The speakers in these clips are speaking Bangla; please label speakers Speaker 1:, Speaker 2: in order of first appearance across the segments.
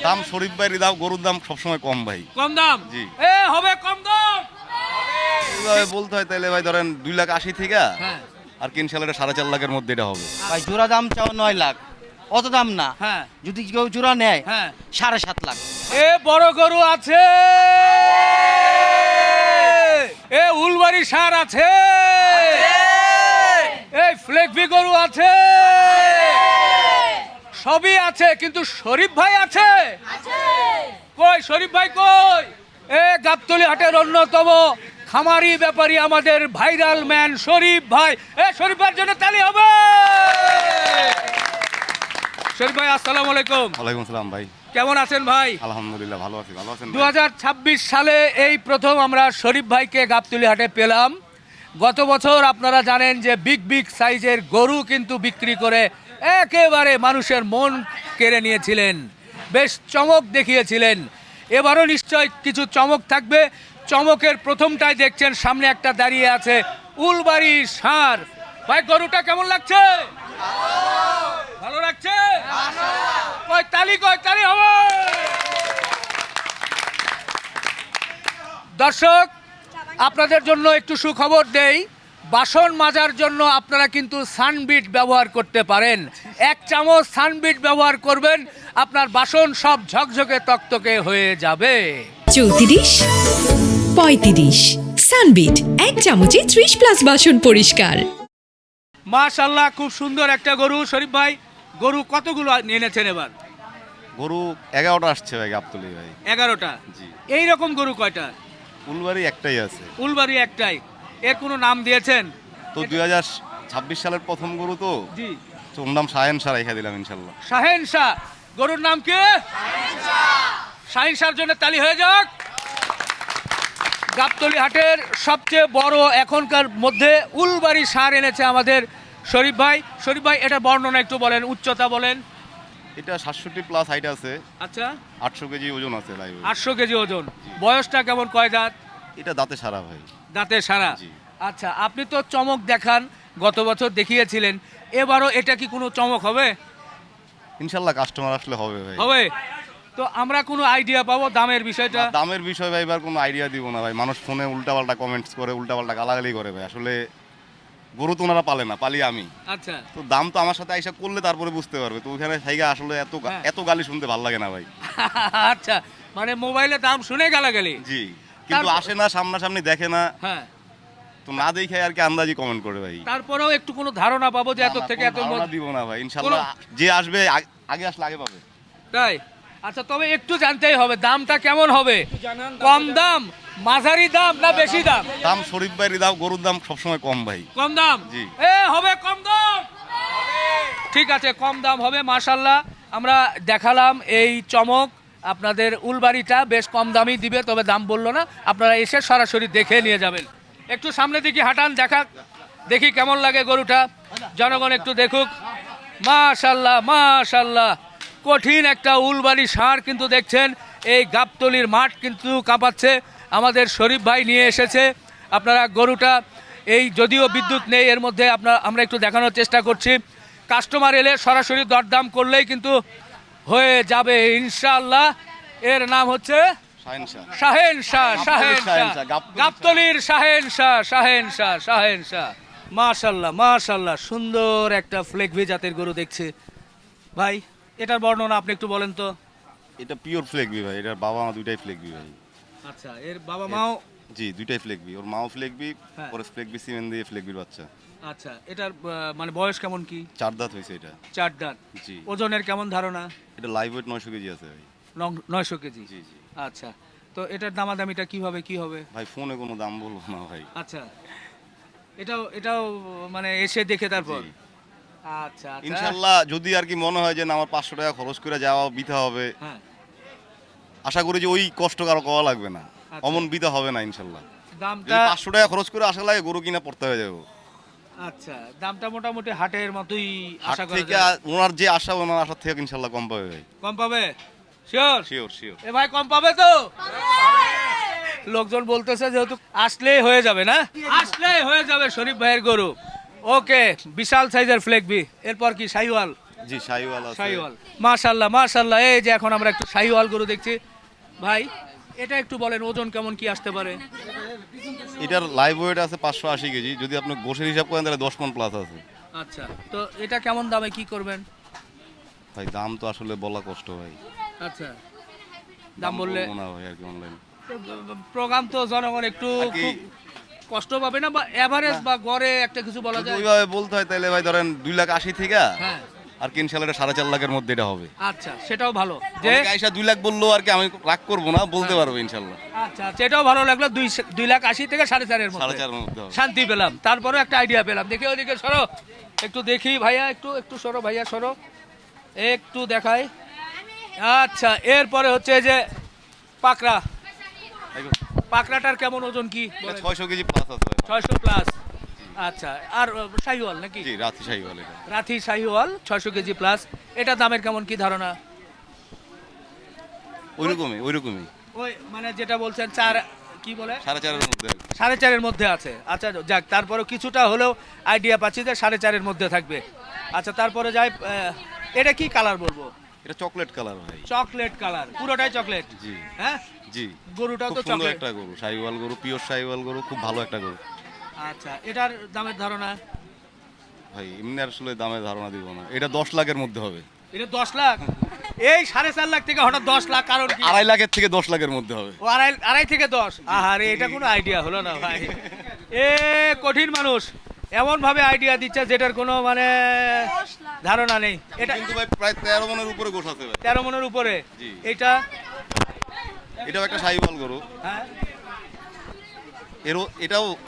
Speaker 1: দাম শরীফ ভাই দাম গরুর দাম সবসময় কম ভাই।
Speaker 2: কম দাম?
Speaker 1: জি।
Speaker 2: হবে কম দাম।
Speaker 1: এইভাবে বলতে হয় তাহলে ভাই ধরেন 2,80,000 থেকে
Speaker 2: হ্যাঁ
Speaker 1: আর কি ইনশাল্লাহ 4.5 লাখের মধ্যে এটা হবে।
Speaker 3: ভাই জোড়া দাম চাও 9 লাখ, অত দাম না।
Speaker 2: হ্যাঁ
Speaker 3: যদি কেউ জোড়া নেয়
Speaker 2: হ্যাঁ
Speaker 3: 7.5 লাখ।
Speaker 2: বড় গরু আছে, উলবাড়ি সার আছে, ফ্লেগবি গরু আছে, সবই আছে, কিন্তু শরীফ ভাই আছে? কই শরীফ ভাই কই? গাবতলী হাটের অন্যতম খামারি ব্যাপারী আমাদের ভাইরাল ম্যান শরীফ ভাই। শরীফ ভাইয়ের জন্য তালি হবে। শরীফ ভাই আসসালামু আলাইকুম।
Speaker 1: ওয়ালাইকুম আসসালাম ভাই।
Speaker 2: কেমন আছেন ভাই?
Speaker 1: আলহামদুলিল্লাহ ভালো আছি। ভালো আছেন?
Speaker 2: 2026 সালে এই প্রথম আমরা শরীফ ভাইকে গাবতলী হাটে পেলাম। গত বছর আপনারা জানেন যে বিগ সাইজের গরু কিন্তু বিক্রি করে একেবারে মানুষের মন কেড়ে নিয়েছিলেন, বেশ চমক দেখিয়েছিলেন। এবারও নিশ্চয় কিছু চমক থাকবে। চমকের প্রথমটাই দেখছেন, সামনে একটা দাঁড়িয়ে আছে উলবাড়ি ষাঁড়। ভাই গরুটা কেমন লাগছে? ভালো লাগছে? কয় তালি হবে। দর্শক আপনাদের জন্য একটু সুখবর দেই, বাসন মাজার জন্য আপনারা কিন্তু সানবিট ব্যবহার করতে পারেন। 1 চামচ সানবিট ব্যবহার করবেন, আপনার বাসন সব ঝকঝকে তকতকে হয়ে যাবে।
Speaker 4: 34, 35 সানবিট 1 চামচে 30+ বাসন পরিষ্কার।
Speaker 2: মাশাআল্লাহ, খুব সুন্দর একটা গরু। শরীফ ভাই গরু কতগুলো এনেছেন এবার?
Speaker 1: গরু 11টা আসছে ভাই গাবতলী ভাই।
Speaker 2: 11টা?
Speaker 1: জি।
Speaker 2: এই রকম গরু কয়টা?
Speaker 1: উলবাড়ি একটাই আছে।
Speaker 2: উলবাড়ি একটাই। এর কোনো নাম দিয়েছেন?
Speaker 1: তো 2026 সালের প্রথম গরু তো,
Speaker 2: জি।
Speaker 1: ওর নাম শাহেন শাহ রেখে দিলাম ইনশাল্লাহ।
Speaker 2: শাহেন শাহ। গরুর নাম কি? শাহেন শাহর জন্য তালি হয়ে যাক। গাবতলী হাটের সবচেয়ে বড় এখনকার মধ্যে উলবাড়ি ষাঁড় এনেছে আমাদের শরীফ ভাই। শরীফ ভাই এটা বর্ণনা একটু বলেন, উচ্চতা বলেন।
Speaker 1: এটা 67+ হাইট আছে।
Speaker 2: আচ্ছা।
Speaker 1: 800 কেজি ওজন আছে লাইভ।
Speaker 2: 800 কেজি ওজন। বয়সটা কেমন, কয় দাঁত?
Speaker 1: এটা দাঁতে সারা ভাই।
Speaker 2: দাঁতে সারা?
Speaker 1: জি।
Speaker 2: আচ্ছা, আপনি তো চমক দেখান, গত বছর দেখিয়েছিলেন, এবারও এটা কি কোনো চমক হবে?
Speaker 1: ইনশাল্লাহ কাস্টমার আসলে হবে ভাই।
Speaker 2: হবে। তো আমরা কোনো আইডিয়া পাবো দামের বিষয়টা?
Speaker 1: দামের বিষয় ভাই এবার কোনো আইডিয়া দিব না ভাই। মানুষ ফোনে উল্টাপাল্টা কমেন্টস করে, উল্টাপাল্টা গালাগালি করে ভাই। আসলে গরু তো ওনারা পালে না, পালি আমি।
Speaker 2: আচ্ছা।
Speaker 1: তো দাম তো আমার সাথে আইসা করলে তারপরে বুঝতে পারবে। তো ওখানে থাইগা আসলে
Speaker 2: হ্যাঁ।
Speaker 1: এত গালি শুনতে ভালো লাগে না ভাই।
Speaker 2: আচ্ছা, মানে মোবাইলে দাম শুনে গালাগালি?
Speaker 1: জি, কিন্তু আসে না, সামনাসামনি দেখে না।
Speaker 2: হ্যাঁ।
Speaker 1: তো না দেখে আর কি আন্দাজি কমেন্ট করে ভাই।
Speaker 2: তারপরেও একটু কোনো ধারণা পাবো যে এত থেকে এত
Speaker 1: দিব না ভাই ইনশাআল্লাহ। যে আসবে আগে আসলে আগে পাবে।
Speaker 2: তাই? আচ্ছা, তবে একটু জানতেই হবে দামটা কেমন হবে। কম দাম, মাঝারি দাম, না বেশি দাম?
Speaker 1: দাম শরীফ ভাই দাম গরুর দাম সবসময় কম ভাই।
Speaker 2: কম দাম?
Speaker 1: জি।
Speaker 2: হবে কম দাম। ঠিক আছে, কম দাম হবে। মাশাআল্লাহ, আমরা দেখালাম এই চমক। আপনাদের উলবাড়িটা বেশ কম দামই দিবে, তবে দাম বললো না। আপনারা এসে সরাসরি দেখে নিয়ে যাবেন। একটু সামনে দিকে হাঁটান, দেখি কেমন লাগে গরুটা, জনগণ একটু দেখুক। মাশাআল্লাহ মাশাআল্লাহ, কঠিন একটা উলবাড়ি ষাঁড় কিন্তু দেখছেন। এই গাবতলীর মাঠ কিন্তু কাঁপাচ্ছে। আমাদের শরীফ ভাই নিয়ে এসেছে। আপনারা গরুটা, এই যদিও বিদ্যুৎ নেই এর মধ্যে, আমরা একটু দেখানোর চেষ্টা করছি। কাস্টমার এলে সরাসরি দরদাম করলেই কিন্তু হয়ে যাবে ইনশাআল্লাহ। এর নাম হচ্ছে শাহেন শাহ। গাবতলীর শাহেন শাহ। মাশাআল্লাহ মাশাআল্লাহ, সুন্দর একটা ফ্লেগবি জাতের গরু দেখছে ভাই। এটার বর্ণনা আপনি একটু বলেন তো।
Speaker 1: এটা পিওর ফ্লেগবি ভাই। এটার বাবা মা দুইটাই ফ্লেগবি ভাই।
Speaker 2: আচ্ছা, এর বাবা মাও?
Speaker 1: জি, দুইটাই ফ্লেগবি। ওর মাও ফ্লেগবি,
Speaker 2: হ্যাঁ।
Speaker 1: পরে ফ্লেগবি সিমেন্ট দিয়ে ফ্লেগবির বাচ্চা।
Speaker 2: আচ্ছা, এটার মানে বয়স কেমন কি?
Speaker 1: 4 দাঁত হয়েছে এটা।
Speaker 2: 4 দাঁত।
Speaker 1: জি।
Speaker 2: ওজনের কেমন ধারণা?
Speaker 1: এটা লাইভ ওয়েট 900 কেজি আছে ভাই।
Speaker 2: 900 কেজি?
Speaker 1: জি জি।
Speaker 2: আচ্ছা, তো এটার দামাদামিটা কিভাবে কি হবে?
Speaker 1: ভাই ফোনে কোনো দাম বলবো না ভাই।
Speaker 2: আচ্ছা, এটাও মানে এসে দেখে তারপর?
Speaker 1: জি।
Speaker 2: আচ্ছা
Speaker 1: ইনশাআল্লাহ যদি আর কি মনে হয় যে না আমার 500 টাকা খরচ করে যাওয়া বিথা হবে,
Speaker 2: হ্যাঁ,
Speaker 1: আশা করি যে ওই কষ্ট কারো করা লাগবে না,
Speaker 2: আচ্ছা।
Speaker 1: অমন বিথা হবে না ইনশাআল্লাহ। যদি
Speaker 2: দামটা?
Speaker 1: 500 টাকা খরচ করে আসা লাগে গরু কিনা পড়তে হয়ে যাবে।
Speaker 2: আচ্ছা, দামটা মোটামুটি হাটের মতোই
Speaker 1: হাট
Speaker 2: আশা করা
Speaker 1: থেকে
Speaker 2: যায়?
Speaker 1: ওনার যে আশা, ওনার আশার থেকে ইনশাআল্লাহ কম পাবে ভাই।
Speaker 2: কম পাবে? শিওর?
Speaker 1: Sure sure.
Speaker 2: এ ভাই কম পাবে তো? লোকজন বলতেছে যেহেতু আসলেই হয়ে যাবে, না আসলেই হয়ে যাবে শরীফ ভাইয়ের গরু। ওকে, বিশাল সাইজের ফ্লেগবি। এরপর কি শাহিওয়াল?
Speaker 1: জি শাহিওয়াল আছে।
Speaker 2: শাহিওয়াল, মাশাল্লাহ মাশাল্লাহ। এই যে এখন আমরা একটু শাহিওয়াল গরু দেখছি ভাই, এটা একটু বলেন ওজন কেমন কি আসতে পারে?
Speaker 1: এটার লাইভ ওয়েট আছে 580 কেজি, যদি আপনি গোশের হিসাব করেন তাহলে 10 মণ প্লাস আছে।
Speaker 2: আচ্ছা, তো এটা কেমন দামে কি করবেন?
Speaker 1: ভাই দাম তো আসলে বলা কষ্ট ভাই,
Speaker 2: আচ্ছা, দাম বললে
Speaker 1: বলবো না ভাই আর কি অনলাইন।
Speaker 2: প্রোগ্রাম তো জনগণ একটু
Speaker 1: আর কি
Speaker 2: খুব কষ্ট পাবে না, বা এভারেজ বা গড়ে একটা কিছু বলা
Speaker 1: যদি
Speaker 2: যায়?
Speaker 1: ওইভাবে বলতে হয় তাহলে ভাই ধরেন 2,80,000 থেকে
Speaker 2: হ্যাঁ,
Speaker 1: আর কি ইনশাল্লাহ এটা 4.5 লাখের মধ্যে এটা হবে।
Speaker 2: আচ্ছা, সেটাও ভালো যে
Speaker 1: অনেকে আইসা 2 লাখ বললো আর কি, আমি রাগ করবো না, বলতে পারবো ইনশাল্লাহ।
Speaker 2: আচ্ছা আচ্ছা, এটাও ভালো লাগলো। 2,80,000 থেকে 4.5 মধ্যে
Speaker 1: 4.5 মধ্যে হবে।
Speaker 2: শান্তি পেলাম, তারপরে একটা আইডিয়া পেলাম। দেখি ওদিকে সরো, একটু দেখি ভাইয়া, একটু একটু সরো ভাইয়া, সরো একটু দেখাই। আচ্ছা, এরপরে হচ্ছে যে পাকড়া, পাকড়াটার কেমন ওজন কি?
Speaker 1: এটা 600 কেজি প্লাস আছে ভাই।
Speaker 2: 600 প্লাস। আচ্ছা, আর শাহিওয়াল নাকি?
Speaker 1: জি রাতি শাহিওয়াল এটা।
Speaker 2: Rathi Sahiwal 600 KG plus. এটা দামের কেমন কি ধারণা?
Speaker 1: ওইরকমই
Speaker 2: ওই মানে যেটা বলছেন 4 কি বলে
Speaker 1: 4.5 এর মধ্যে আর কি।
Speaker 2: 4.5 মধ্যে আছে। আচ্ছা যাক, তারপরে কিছুটা হলেও আইডিয়া পাচ্ছি যে 4.5 মধ্যে থাকবে। আচ্ছা, তারপরে যাই, এটা কি কালার বলবো?
Speaker 1: এটা চকলেট কালার ভাই।
Speaker 2: চকলেট কালার, পুরোটাই চকলেট।
Speaker 1: জি
Speaker 2: হ্যাঁ,
Speaker 1: জি।
Speaker 2: গরুটাও
Speaker 1: খুব
Speaker 2: তো
Speaker 1: সুন্দর
Speaker 2: চকলেট।
Speaker 1: একটা গরু, শাহিওয়াল গরু, পিওর শাহিওয়াল গরু, খুব ভালো একটা গরু।
Speaker 2: আচ্ছা, এটার দামের ধারণা?
Speaker 1: ভাই এমনি আসলে দামের ধারণা দিব না, এটা 10 লাখের মধ্যে হবে।
Speaker 2: এটা 10 লাখ? এই 4.5 লাখ থেকে হঠাৎ 10 লাখ, কারণ কি?
Speaker 1: 2.5 লাখের থেকে 10 লাখের মধ্যে হবে।
Speaker 2: ও আড়াই থেকে 10? আহারে, এটা কোনো আইডিয়া হলো না ভাই। এ কঠিন মানুষ, এমন ভাবে আইডিয়া দিচ্ছে যেটার কোনো মানে ধারণা নেই। এটা
Speaker 1: কিন্তু ভাই প্রায় 13 মণের উপরে গোশ আছে ভাই।
Speaker 2: 13 মনের উপরে।
Speaker 1: জি।
Speaker 2: এটা
Speaker 1: এটাও একটা শাহিওয়াল গরু।
Speaker 2: হ্যাঁ,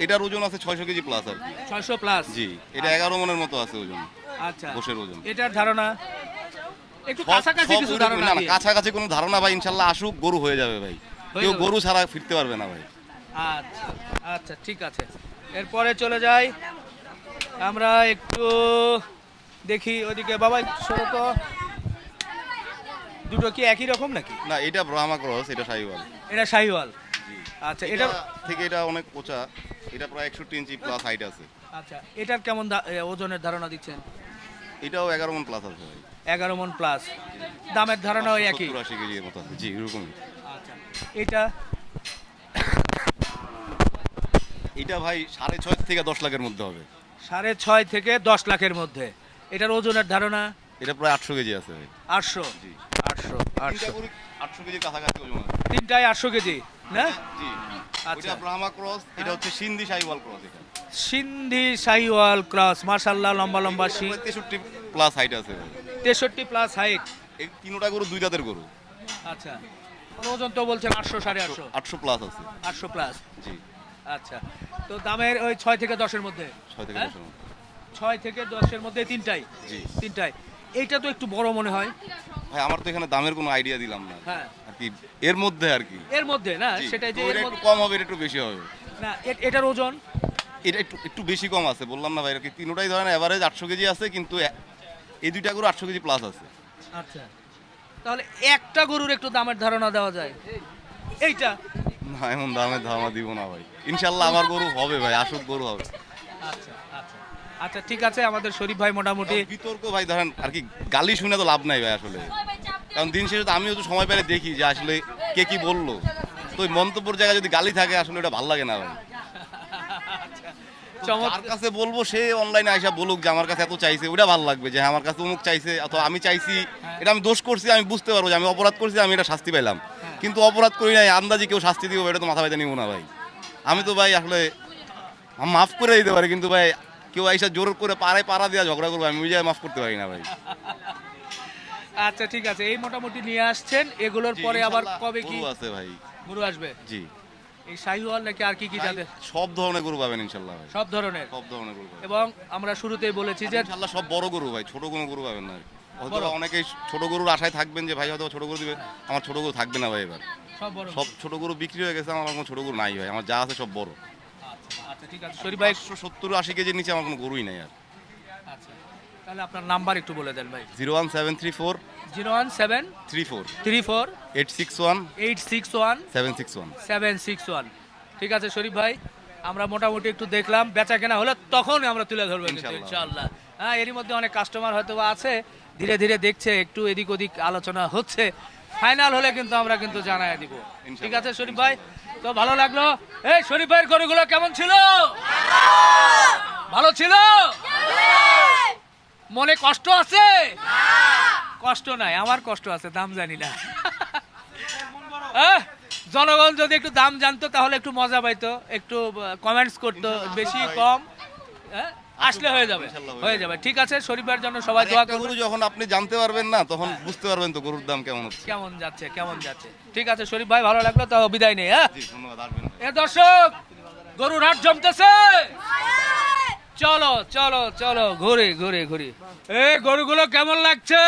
Speaker 1: এটার ওজন আছে 600 কেজি প্লাস আর কি।
Speaker 2: 600 প্লাস।
Speaker 1: জি, এটা 11 মণের মতো আছে ওজন,
Speaker 2: আচ্ছা,
Speaker 1: গোশের ওজন।
Speaker 2: এটার ধারণা একটু
Speaker 1: সব-
Speaker 2: কাছাকাছি
Speaker 1: সব
Speaker 2: কিছু
Speaker 1: ওইরকম
Speaker 2: ধারণা
Speaker 1: না, না,
Speaker 2: দিয়ে।
Speaker 1: কাছাকাছি কোনো ধারণা ভাই, ইনশাল্লাহ আসুক, গরু হয়ে যাবে ভাই।
Speaker 2: হয়ে
Speaker 1: কেউ
Speaker 2: যাবে।
Speaker 1: গরু ছাড়া ফিরতে পারবে না ভাই।
Speaker 2: আচ্ছা আচ্ছা, ঠিক আছে। এরপরে চলে যাই আমরা একটু দেখি ওদিকে। বাবা সরো তো, দুটো কি একই রকম নাকি?
Speaker 1: না, এটা ব্রাহ্মা ক্রস, এটা শাহিওয়াল।
Speaker 2: এটা শাহিওয়াল।
Speaker 1: জি।
Speaker 2: আচ্ছা, এটা
Speaker 1: এটা থেকে এটা অনেক উঁচা, এটা প্রায় 61 ইঞ্চি প্লাস হাইট আছে।
Speaker 2: আচ্ছা, এটার কেমন ওজনের ধারণা দিচ্ছেন?
Speaker 1: এটাও 11 মণ প্লাস আছে ভাই।
Speaker 2: 11 মন প্লাস। দামের ধারণা ওই একই?
Speaker 1: 70-80 কেজি এর মতো আছে। জি এরকমই।
Speaker 2: আচ্ছা, এটা
Speaker 1: এটা ভাই 6.5 থেকে 10 লাখের মধ্যে হবে।
Speaker 2: 6.5 থেকে 10 লাখের মধ্যে। এটার ওজনের ধারণা?
Speaker 1: এটা প্রায় 800 কেজি আছে ভাই।
Speaker 2: 800।
Speaker 1: জি।
Speaker 2: 800
Speaker 1: তিনটা
Speaker 2: 800
Speaker 1: গরু 800 কেজির কাছাকাছি ওজন আছে।
Speaker 2: তিনটায় 800 কেজি না?
Speaker 1: জি।
Speaker 2: আচ্ছা।
Speaker 1: ওটা ব্রাহ্মা ক্রস, এটা হচ্ছে সিন্ধি শাহিওয়াল ক্রস। এটা
Speaker 2: সিন্ধি শাহিওয়াল ক্রস, মাশাআল্লাহ, লম্বা লম্বা শিং,
Speaker 1: 63 প্লাস হাইট আছে ভাই।
Speaker 2: 63 প্লাস হাইট।
Speaker 1: এই তিনটা গরু দুই দাঁতের গরু।
Speaker 2: আচ্ছা, ওজন তো বলছেন 800 850
Speaker 1: 800 প্লাস আছে।
Speaker 2: 800 প্লাস।
Speaker 1: জি।
Speaker 2: আচ্ছা, তো দামের ওই 6 থেকে 10 এর মধ্যে?
Speaker 1: 6 থেকে
Speaker 2: হ্যাঁ?
Speaker 1: 10 এর মধ্যে।
Speaker 2: 6 থেকে 10 এর মধ্যে তিনটাই?
Speaker 1: জি।
Speaker 2: তিনটাই। এইটা তো একটু বড় মনে হয়।
Speaker 1: ভাই আমার তো এখানে দামের কোনো আইডিয়া দিলাম না
Speaker 2: হ্যাঁ,
Speaker 1: আর কি, এর মধ্যে আর কি।
Speaker 2: এর মধ্যে না,
Speaker 1: জি।
Speaker 2: সেটাই যে
Speaker 1: তো
Speaker 2: এর
Speaker 1: এটা একটু
Speaker 2: মধ্যে
Speaker 1: কম হবে, এটা একটু বেশি হবে।
Speaker 2: না, এটার ওজন
Speaker 1: এটা একটু একটু বেশি কম আছে, বললাম না ভাই আর কি। তিনটাই ধরেন এভারেজ 800 কেজি আছে, কিন্তু এই দুইটা গরু 800 কেজি প্লাস আছে।
Speaker 2: আচ্ছা, তাহলে একটা গরুর একটু দামের ধারণা দেওয়া যায়? এইটা
Speaker 1: না, এমন দামের ধারণা দিব না ভাই। ইনশাল্লাহ আমার গরু হবে ভাই, আসুক গরু হবে।
Speaker 2: আচ্ছা আচ্ছা আচ্ছা, ঠিক আছে। আমাদের শরীফ ভাই মোটামুটি
Speaker 1: বিতর্ক ভাই ধরেন আর কি, গালি শুনে তো লাভ নাই ভাই আসলে। কারণ দিন শেষে তো আমিও তো সময় পেলে দেখি যে আসলে কে কি বললো। তো ওই মন্তব্যের জায়গায় যদি গালি থাকে আসলে এটা ভালো লাগে না ভাই।
Speaker 2: চমৎকার।
Speaker 1: যার কাছে বলবো সে অনলাইনে আইসা বলুক যে আমার কাছে এত চাইছে, ওটা ভালো লাগবে যে হ্যাঁ, আমার কাছে অমুক চাইছে অথবা আমি চাইছি, এটা আমি দোষ করছি, আমি বুঝতে পারবো যে আমি অপরাধ করছি, আমি এটা শাস্তি পেলাম। কিন্তু অপরাধ করি নাই, আন্দাজি কেউ শাস্তি দিব এটা তো মাথা ব্যথা নিব না ভাই। আমি তো ভাই আসলে মাফ করে দিতে পারি, কিন্তু ভাই কেউ আইসা জোর করে পাড়া দিয়া ঝগড়া করবো, আমি ওই জায়গায় মাফ করতে পারি না ভাই।
Speaker 2: আচ্ছা, ঠিক আছে। এই মোটামুটি নিয়ে আসছেন, এগুলোর
Speaker 1: জি,
Speaker 2: পরে আবার
Speaker 1: ইনশাল্লাহ
Speaker 2: কবে কি
Speaker 1: গরু আছে ভাই।
Speaker 2: গরু আসবে?
Speaker 1: জি।
Speaker 2: এই শাহিওয়াল নাকি আর কি কি জাতের?
Speaker 1: সব ধরনের গরু পাবেন ইনশাল্লাহ ভাই।
Speaker 2: সব ধরনের।
Speaker 1: সব ধরনের গরু পাবেন।
Speaker 2: এবং আমরা শুরুতেই বলেছি যে
Speaker 1: ইনশাল্লাহ সব বড় গরু ভাই, ছোট কোনো গরু পাবেন না। হয়তো
Speaker 2: বড়।
Speaker 1: অনেকেই ছোট গরুর আশায় থাকবেন যে ভাই হয়তো ছোট গরু দিবে, আমার ছোট গরু থাকবে না ভাই এবার।
Speaker 2: সব বড়।
Speaker 1: সব ছোট গরু বিক্রি হয়ে গেছে, আমার কোনো ছোট গরু নাই ভাই, আমার যা আছে সব বড়।
Speaker 2: আচ্ছা আচ্ছা, ঠিক আছে শরীফ ভাই।
Speaker 1: 70-80 কেজির নিচে আমার কোনো গরুই নাই আর।
Speaker 2: আচ্ছা, তাহলে আপনার নাম্বার একটু বলে দেন ভাই।
Speaker 1: 01734
Speaker 2: 01734
Speaker 1: 34 861
Speaker 2: 861
Speaker 1: 761।
Speaker 2: 761। ঠিক আছে শরীফ ভাই, আমরা মোটামুটি একটু দেখলাম, বেচা কেনা হলে তখন আমরা তুলে ধরবো কিন্তু
Speaker 1: ইনশাআল্লাহ।
Speaker 2: ইনশাআল্লাহ। হ্যাঁ, এরই মধ্যে অনেক কাস্টমার হয়তো বা আছে, ধীরে ধীরে দেখছে, একটু এদিক ওদিক আলোচনা হচ্ছে। ফাইনাল হলে কিন্তু আমরা কিন্তু জানাই দিব। ঠিক আছে শরীফ ভাই, তো ভালো লাগলো। এই শরীফ ভাইয়ের গরুগুলো কেমন ছিল? ভালো ছিল? মনে কষ্ট আছে? কষ্ট নাই, আমার কষ্ট আছে, দাম জানি না। জনগণ যদি একটু দাম জানতো তাহলে একটু মজা পাইতো, একটু কমেন্টস করতো, বেশি কম আসলে হয়ে যাবে, হয়ে যাবে। ঠিক আছে, শরীফের জন্য সবাই দোয়া
Speaker 1: একটা
Speaker 2: করুন।
Speaker 1: গরু যখন আপনি জানতে পারবেন না তখন বুঝতে পারবেন তো গরুর দাম কেমন হচ্ছে।
Speaker 2: কেমন যাচ্ছে, কেমন যাচ্ছে। ঠিক আছে শরীফ ভাই, ভালো লাগলো, তো বিদায় নেই। হ্যাঁ,
Speaker 1: জি ধন্যবাদ, আসবেন।
Speaker 2: এ দর্শক, গরুর হাট জমতেছে, চলো চলো চলো, ঘুরে ঘুরে ঘুরে। এই গরুগুলো কেমন লাগছে?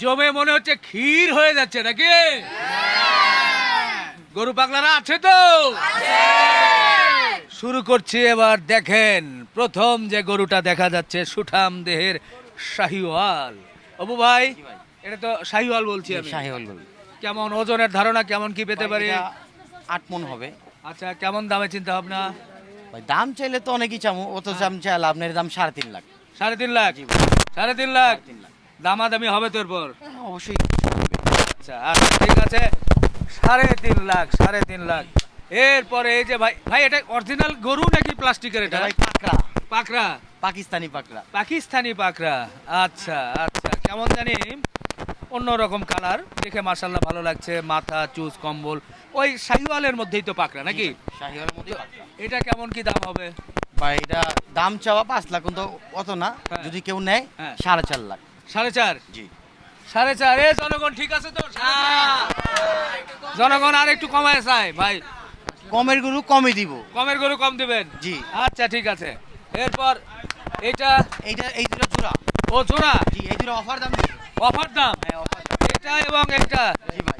Speaker 2: জমে মনে হচ্ছে ক্ষীর হয়ে যাচ্ছে নাকি? গরু পাগলারা আছে তো? শুরু করছি এবার। দেখেন প্রথম যে গরুটা দেখা যাচ্ছে, সুঠাম দেহের শাহিওয়াল। অবু ভাই, এটা তো শাহিওয়াল বলছি আমি।
Speaker 3: শাহিওয়াল গরু
Speaker 2: কেমন ওজনের ধারণা, কেমন কি পেতে পারি?
Speaker 3: 8 মণ হবে।
Speaker 2: আচ্ছা, কেমন দামে চিন্তা ভাবনা?
Speaker 3: ভাই দাম চাইলে তো অনেকই চামু, অত দাম চাইলে আপনার দাম 3.5 লাখ।
Speaker 2: 3.5 লাখ? 3.5 লাখ দামাদামি হবে তোর পর?
Speaker 3: অবশ্যই।
Speaker 2: আচ্ছা আচ্ছা, ঠিক আছে, 3.5 লাখ, 3.5 লাখ। এরপরে এই যে ভাই, ভাই এটা অরিজিনাল গরু নাকি প্লাস্টিকের? এটা
Speaker 3: ভাই পাকড়া,
Speaker 2: পাকড়া,
Speaker 3: পাকিস্তানি পাকড়া।
Speaker 2: পাকিস্তানি পাকড়া। আচ্ছা আচ্ছা, কেমন জানি অন্যরকম কালার, দেখে মাশাআল্লাহ ভালো লাগছে। মাথা, চুজ, কম্বল, ওই শাহিওয়ালের মধ্যেই তো পাকড়া নাকি?
Speaker 3: শাহিওয়ালের মধ্যে পাকড়া।
Speaker 2: এটা কেমন কি দাম হবে?
Speaker 3: ভাই এটা দাম চাওয়া 5 লাখ, কিন্তু অত না,
Speaker 2: হ্যাঁ।
Speaker 3: যদি কেউ নেয়
Speaker 2: হ্যাঁ।
Speaker 3: 4.5 লাখ।
Speaker 2: 4.5?
Speaker 3: জি।
Speaker 2: 4.5? এ জনগণ ঠিক আছে তো? জনগণ আর একটু কমায় চাই ভাই।
Speaker 3: কমের গরু কমই দিব।
Speaker 2: কমের গরু কম দিবেন?
Speaker 3: জি।
Speaker 2: আচ্ছা ঠিক আছে। এরপর এটা,
Speaker 3: এইটা এই দুটো জোড়া।
Speaker 2: ও জোড়া,
Speaker 3: জি, এই দুটো অফার দাম দিছি।
Speaker 2: অফার দাম?
Speaker 3: হ্যাঁ, অফার।
Speaker 2: এটা এবং এটা?
Speaker 3: জি ভাই।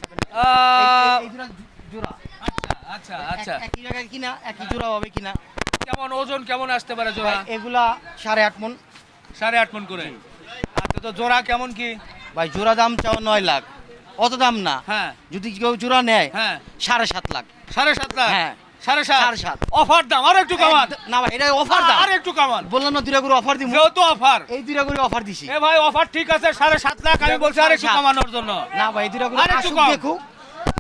Speaker 3: এই দুটো জোড়া।
Speaker 2: আচ্ছা আচ্ছা আচ্ছা,
Speaker 3: একই জায়গায় কিনা, একই জোড়া হবে কিনা।
Speaker 2: কেমন ওজন কেমন আসতে পারে জোড়া?
Speaker 3: এগুলা 8.5 মণ।
Speaker 2: 8.5 মণ করে? আচ্ছা, তো জোড়া কেমন কি?
Speaker 3: ভাই জোড়া দাম চাও 9 লাখ, অত দাম না।
Speaker 2: হ্যাঁ
Speaker 3: যদি কেউ জোড়া নেয়
Speaker 2: হ্যাঁ,
Speaker 3: 7.5 লাখ।
Speaker 2: 7.5 লাখ?
Speaker 3: হ্যাঁ।
Speaker 2: 7.5?
Speaker 3: 7.5
Speaker 2: অফার দাম, আর একটু কমান।
Speaker 3: না ভাই, এটা অফার দাম।
Speaker 2: আর একটু কমান।
Speaker 3: বললাম না দুটা করে অফার দিব।
Speaker 2: যেহেতু অফার,
Speaker 3: এই দুটা করে অফার দিছি।
Speaker 2: এ ভাই অফার ঠিক আছে, 7.5 লাখ। আমি বলছি আর একটু
Speaker 3: 7.5
Speaker 2: কমানোর জন্য।
Speaker 3: না ভাই, এই দুটা করে
Speaker 2: আর একটু
Speaker 3: আসুক
Speaker 2: কম।
Speaker 3: দেখুক।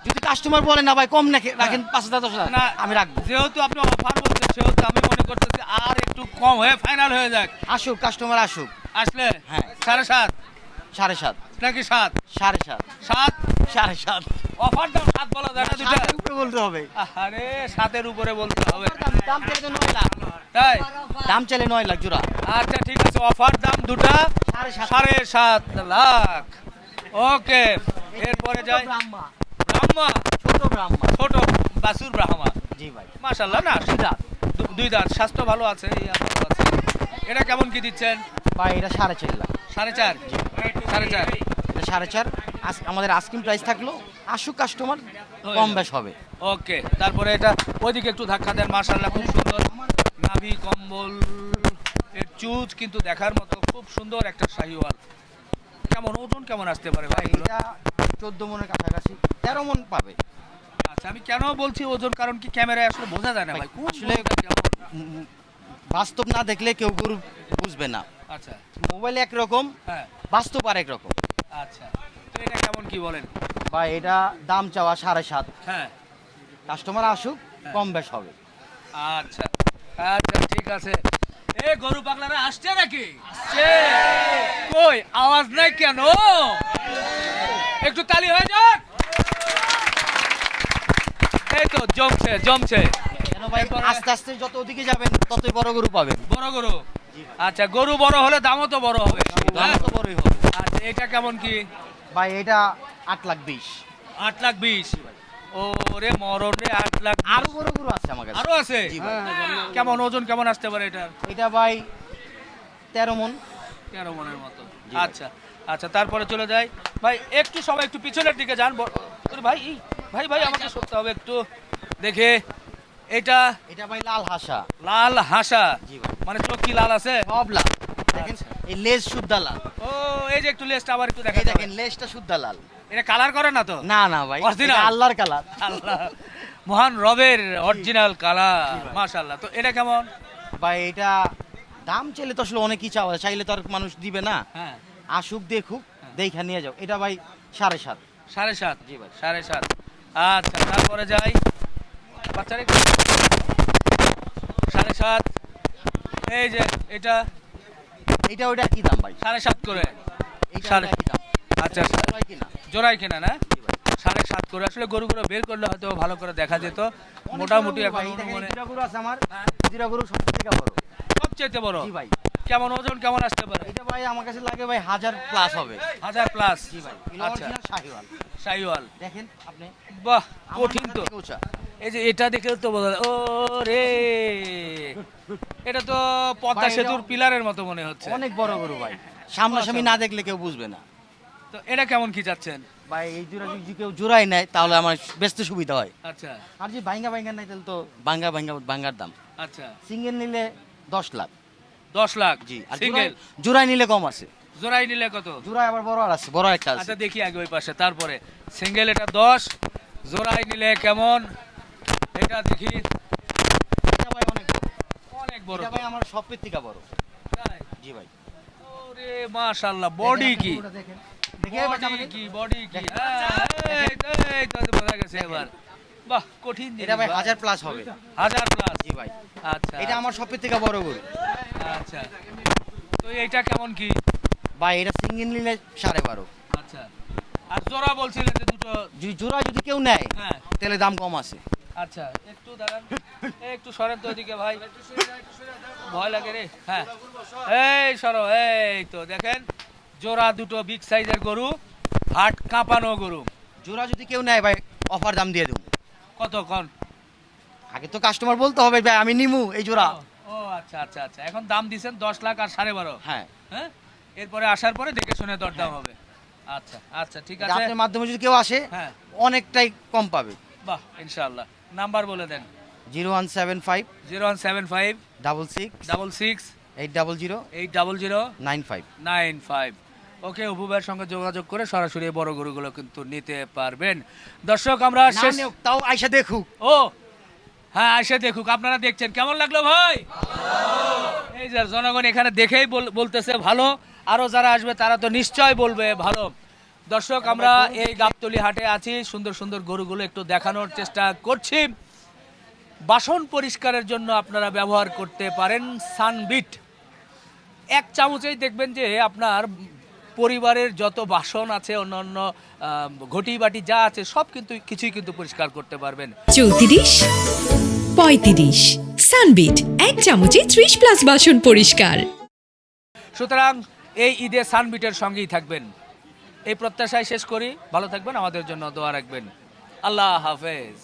Speaker 3: যদি কাস্টমার বলে না ভাই কম রাখেন 5,000 10,000,
Speaker 2: না,
Speaker 3: আমি রাখবো।
Speaker 2: যেহেতু আপনি অফার বলছেন, সেহেতু আমি মনে করতেছি আর একটু কম হয়ে ফাইনাল হয়ে যাক।
Speaker 3: আসুক, কাস্টমার আসুক।
Speaker 2: আসলে
Speaker 3: হ্যাঁ।
Speaker 2: 7.5
Speaker 3: 7.5
Speaker 2: নাকি 7?
Speaker 3: 7.5
Speaker 2: 7?
Speaker 3: 7.5
Speaker 2: অফার দাম 7 বলা যায় না দুটা?
Speaker 3: 7 উপরে বলতে হবে।
Speaker 2: আরে 7-এর উপরে বলতে হবে,
Speaker 3: দাম চাইলে 9 লাখ।
Speaker 2: তাই?
Speaker 3: দাম চাইলে 9 লাখ জোড়া।
Speaker 2: আচ্ছা ঠিক আছে, অফার দাম দুটা 7.5 লাখ। ওকে, এরপরে যাই।
Speaker 3: ব্রাহ্মা,
Speaker 2: ব্রাহ্মা?
Speaker 3: ছোট ব্রাহ্মা।
Speaker 2: ছোট বাসুর ব্রাহ্মা?
Speaker 3: জি ভাই।
Speaker 2: মাশাআল্লাহ, না দুই দাঁত, স্বাস্থ্য ভালো আছে, এই ভালো আছে। এটা কেমন কি দিচ্ছেন?
Speaker 3: ভাই এটা 4.5 লাখ।
Speaker 2: 4.5? 4.5?
Speaker 3: এটা 4.5 আমাদের আস্কিং প্রাইস থাকলো, আসুক কাস্টমার, কম বেশ হবে।
Speaker 2: ওকে, তারপরে এটা ওইদিকে একটু ধাক্কা দেন। মাশাআল্লাহ, খুব সুন্দর নাভি, কম্বল, এর চুজ কিন্তু দেখার মতো, খুব সুন্দর একটা শাহিওয়াল। কেমন ওজন কেমন আসতে পারে ভাই এগুলো?
Speaker 3: এটা 14 মণের কাছাকাছি, 13 মণ পাবে।
Speaker 2: আচ্ছা, আমি কেন বলছি ওজন, কারণ কি ক্যামেরায় আসলে বোঝা যায় না ভাই কোন
Speaker 3: আসলে
Speaker 2: গরুটা কেমন।
Speaker 3: বাস্তব না দেখলে কেউ গরু বুঝবে না।
Speaker 2: আচ্ছা
Speaker 3: মোবাইল একরকম,
Speaker 2: হ্যাঁ,
Speaker 3: বাস্তব আর একরকম।
Speaker 2: আচ্ছা, তো এটা কেমন কি বলেন?
Speaker 3: ভাই এটা দাম চাওয়া 7.5,
Speaker 2: হ্যাঁ,
Speaker 3: কাস্টমার আসুক, কম বেশ হবে।
Speaker 2: আচ্ছা আচ্ছা, ঠিক আছে। এ গরু পাগলারা আসছে নাকি? আসছে। কই আওয়াজ নাই কেন? একটু তালি হয়ে যাক। এই তো জমছে জমছে।
Speaker 3: কেন ভাই, আস্তে আস্তে যত ওদিকে যাবেন ততই বড় গরু পাবেন।
Speaker 2: বড় গরু? আচ্ছা, গরু বড় হলে দামও তো বড় হবে।
Speaker 3: দাম তো বড়ই হবে।
Speaker 2: আচ্ছা, এটা কেমন কি?
Speaker 3: ভাই এটা 8,20,000।
Speaker 2: 8,20,000? ওরে মরণ রে, 8,20,000।
Speaker 3: আরো বড় গরু আছে আমার কাছে।
Speaker 2: আরো আছে?
Speaker 3: জি ভাই।
Speaker 2: কেমন ওজন কেমন আসতে পারে এটার?
Speaker 3: এটা ভাই 13 মণ।
Speaker 2: 13 মণের মতো?
Speaker 3: জি ভাই।
Speaker 2: আচ্ছা আচ্ছা, তারপরে চলে যাই ভাই, একটু সবাই একটু পিছনের দিকে যান। ওরে ভাই, ভাই ভাই আমাকে সরতে হবে একটু দেখে। এটা
Speaker 3: এটা ভাই লাল হাসা।
Speaker 2: লাল হাসা?
Speaker 3: জি ভাই।
Speaker 2: মানে চোখ কি লাল আছে?
Speaker 3: সব লাল। দেখেন এই লেজ শুদ্ধা লাল।
Speaker 2: ও, এই যে একটু লেজটা আবার একটু
Speaker 3: এই
Speaker 2: দেখেন।
Speaker 3: দেখেন লেজটা শুদ্ধা লাল।
Speaker 2: এটা কালার করে না তো?
Speaker 3: না না ভাই,
Speaker 2: Original?
Speaker 3: এটা আল্লাহর কালার।
Speaker 2: আল্লাহ, মহান রবের অরিজিনাল কালার। মাশাআল্লাহ। তো এটা কেমন?
Speaker 3: ভাই এটা দাম চাইলে তো আসলে অনেকই চাওয়া যায়, চাইলে তো আর মানুষ দিবে না।
Speaker 2: হ্যাঁ
Speaker 3: আসুক দেখুক, দেখা নিয়ে যাও। এটা ভাই 7.5।
Speaker 2: 7.5।
Speaker 3: জি ভাই।
Speaker 2: 7.5। আচ্ছা তারপরে যাই বাচ্চারে 7.5। এই যে এটা
Speaker 3: এটা ওইটা কি দাম ভাই?
Speaker 2: 7.5 করে।
Speaker 3: এইটা
Speaker 2: সাড়ে-
Speaker 3: কি দাম?
Speaker 2: আচ্ছা
Speaker 3: ভাই কিনা?
Speaker 2: জোড়াই কেনা না?
Speaker 3: জি ভাই।
Speaker 2: 7.5 করে। আসলে গরুগুলো বের করলে হয়তো ভালো করে দেখা যেত। মোটামুটি
Speaker 3: অনেক বড়
Speaker 2: এখন
Speaker 3: গরু ভাই, দেখেন,
Speaker 2: অনুমানে
Speaker 3: এই দুটা গরু আছে আমার,
Speaker 2: হ্যাঁ।
Speaker 3: এই দুটা গরু সবচেয়ে থেকে বড়।
Speaker 2: সবচেয়ে বড়।
Speaker 3: জি ভাই।
Speaker 2: কেমন ওজন কেমন আসতে পারে?
Speaker 3: এটা ভাই আমার কাছে লাগে ভাই 1000+ হবে।
Speaker 2: 1000 প্লাস।
Speaker 3: জি ভাই।
Speaker 2: আচ্ছা
Speaker 3: অরিজিনাল শাহিওয়াল।
Speaker 2: শাহিওয়াল।
Speaker 3: দেখেন আপনি,
Speaker 2: বাহ
Speaker 3: আমার
Speaker 2: কঠিন
Speaker 3: মাথার
Speaker 2: তো।
Speaker 3: থেকে উঁচা।
Speaker 2: এই যে এটা দেখে তো বোঝা যায়। ও রে এটা তো পদ্মা
Speaker 3: ভাই, এটা-
Speaker 2: সেতুর পিলারের মতো মনে হচ্ছে।
Speaker 3: অনেক বড় গরু ভাই, সামনাসামনি না দেখলে কেউ বুঝবে না।
Speaker 2: তো এটা কেমন কি যাচ্ছেন?
Speaker 3: ভাই এই জোড়া যদি কেউ জোড়াই নেয় তাহলে আমার বেচতে সুবিধা হয়।
Speaker 2: আচ্ছা
Speaker 3: আর যদি ভাঙ্গা নাই তাহলে তো ভাঙ্গার দাম।
Speaker 2: আচ্ছা
Speaker 3: সিঙ্গেল নিলে 10 লাখ।
Speaker 2: 10 লাখ।
Speaker 3: জি। আর
Speaker 2: সিঙ্গেল
Speaker 3: জোড়াই নিলে কম আছে।
Speaker 2: জোড়াই নিলে কত?
Speaker 3: জোড়াই আবার বড় আর আছে, বড় একটা আছে।
Speaker 2: আচ্ছা দেখি আগে ওই পাশে, তারপরে সিঙ্গেল এটা 10, জোড়াই নিলে কেমন এটা দেখি।
Speaker 3: এটা ভাই অনেক বড়।
Speaker 2: অনেক বড়
Speaker 3: এটা
Speaker 2: তো।
Speaker 3: ভাই আমার সবচেয়ে থেকে বড়।
Speaker 2: তাই?
Speaker 3: জি ভাই।
Speaker 2: ওরে মাশাআল্লাহ, বডি
Speaker 3: দেখেন,
Speaker 2: কি
Speaker 3: গরুটা দেখেন। দেখে ভাই
Speaker 2: বডি
Speaker 3: আমাদের-
Speaker 2: কি বডি কি।
Speaker 3: দেখেন।
Speaker 2: হ্যাঁ, এই তো বোঝা গেছে এবার। বাহ কঠিন জিনিস
Speaker 3: এটা ভাই
Speaker 2: ভাই।
Speaker 3: 1000+ হবে।
Speaker 2: 1000 প্লাস।
Speaker 3: জি ভাই।
Speaker 2: আচ্ছা
Speaker 3: এটা আমার সবচেয়ে থেকে বড় গরু।
Speaker 2: আচ্ছা তো এইটা কেমন কি?
Speaker 3: ভাই এটা সিঙ্গেল নিলে 12.5।
Speaker 2: আচ্ছা আর জোড়া বলছিলেন যে দুটো।
Speaker 3: জোড়া যদি কেউ নেয়
Speaker 2: হ্যাঁ
Speaker 3: তাহলে দাম কম আছে।
Speaker 2: আচ্ছা একটু দাঁড়ান, একটু সরেন তো ওদিকে ভাই, ভয় লাগে রে। হ্যাঁ এই সরো, এই তো দেখেন জোড়া দুটো বিগ সাইজের গরু, হাট কাঁপানো গরু।
Speaker 3: জোড়া যদি কেউ নেয় ভাই অফার দাম দিয়ে দেবো।
Speaker 2: কত কন?
Speaker 3: আগে তো কাস্টমার বলতে হবে ভাই আমি নিমু এই জোড়া।
Speaker 2: ও আচ্ছা আচ্ছা আচ্ছা, এখন দাম দিছেন 10 লাখ আর 12.5।
Speaker 3: হ্যাঁ।
Speaker 2: হ্যাঁ এরপরে আসার পরে দেখে শুনে দরদাম হবে। আচ্ছা আচ্ছা ঠিক আছে।
Speaker 3: আপনার মাধ্যমে যদি কেউ আসে
Speaker 2: হ্যাঁ
Speaker 3: অনেকটাই কম পাবে।
Speaker 2: বাহ ইনশাআল্লাহ। নাম্বার বলে দেন।
Speaker 3: 0175
Speaker 2: 0175
Speaker 3: 66
Speaker 2: 66
Speaker 3: 800
Speaker 2: 800
Speaker 3: 95।
Speaker 2: 95। ওকে, অপু ভাইয়ের সঙ্গে যোগাযোগ করে সরাসরি এই বড় গরুগুলো কিন্তু নিতে পারবেন। দর্শক আমরা
Speaker 3: না
Speaker 2: শেষ,
Speaker 3: নেও, তাও আইসা দেখুক।
Speaker 2: ও হ্যাঁ এসে দেখুক। আপনারা দেখছেন কেমন লাগলো ভাই? এই যে জনগণ এখানে দেখেই বলতেছে ভালো, আরো যারা আসবে তারা তো নিশ্চয় বলবে ভালো। দর্শক আমরা এই গাবতলী হাটে আছি, সুন্দর সুন্দর গরুগুলো একটু দেখানোর চেষ্টা করছি। বাসন পরিষ্কারের জন্য আপনারা ব্যবহার করতে পারেন সানবিট। এক চামচেই দেখবেন যে আপনার পরিবারের যত বাসন আছে, অন্যান্য ঘটি বাটি যা আছে সব কিন্তু কিছুই কিন্তু পরিষ্কার করতে পারবেন।
Speaker 4: 34 35 সানবিট এক চামচে 30+ বাসন পরিষ্কার।
Speaker 2: সুতরাং এই ঈদে সানবিটের সঙ্গেই থাকবেন, এই প্রত্যাশায় শেষ করি। ভালো থাকবেন, আমাদের জন্য দোয়া রাখবেন। আল্লাহ হাফেজ।